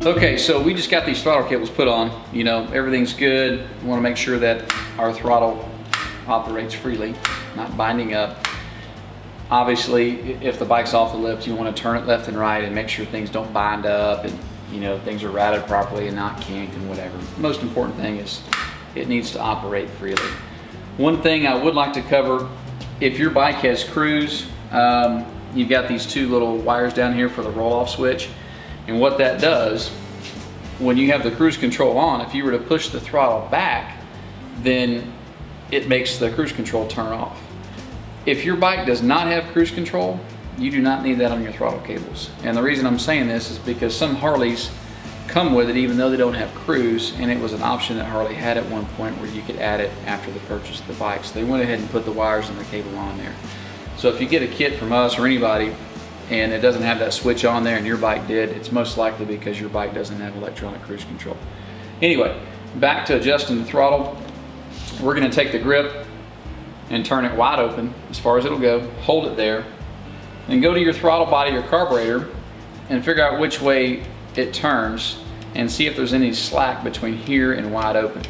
Okay, so we just got these throttle cables put on. You know, everything's good. We want to make sure that our throttle operates freely, not binding up. Obviously, if the bike's off the lift, you want to turn it left and right and make sure things don't bind up and, you know, things are routed properly and not kinked and whatever. The most important thing is it needs to operate freely. One thing I would like to cover, if your bike has cruise, you've got these two little wires down here for the roll-off switch. And what that does, when you have the cruise control on, if you were to push the throttle back, then it makes the cruise control turn off. If your bike does not have cruise control, you do not need that on your throttle cables. And the reason I'm saying this is because some Harleys come with it even though they don't have cruise, and it was an option that Harley had at one point where you could add it after the purchase of the bike. So they went ahead and put the wires and the cable on there. So if you get a kit from us or anybody and it doesn't have that switch on there and your bike did, it's most likely because your bike doesn't have electronic cruise control. Anyway, back to adjusting the throttle. We're going to take the grip and turn it wide open as far as it'll go, hold it there, then go to your throttle body or carburetor and figure out which way it turns and see if there's any slack between here and wide open.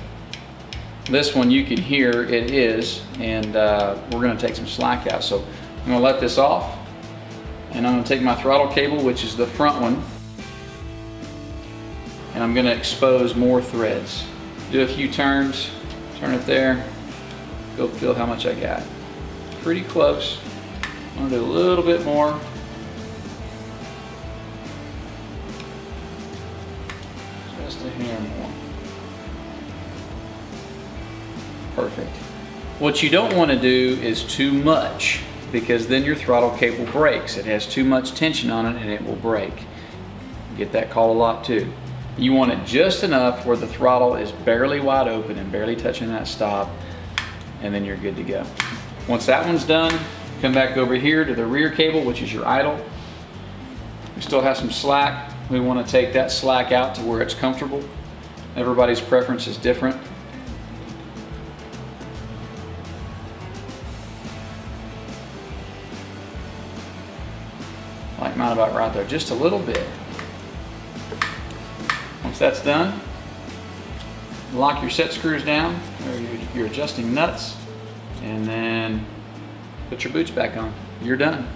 This one you can hear it is, and we're going to take some slack out. So I'm going to let this off, and I'm going to take my throttle cable, which is the front one, and I'm going to expose more threads. Do a few turns, turn it there, go feel how much I got. Pretty close. I'm going to do a little bit more. Just a hair more. Perfect. What you don't want to do is too much, because then your throttle cable breaks. It has too much tension on it and it will break. Get that call a lot too. You want it just enough where the throttle is barely wide open and barely touching that stop, and then you're good to go. Once that one's done, come back over here to the rear cable, which is your idle. We still have some slack. We want to take that slack out to where it's comfortable. Everybody's preference is different. Like mine about right there, just a little bit. Once that's done, lock your set screws down, or your adjusting nuts, and then put your boots back on. You're done.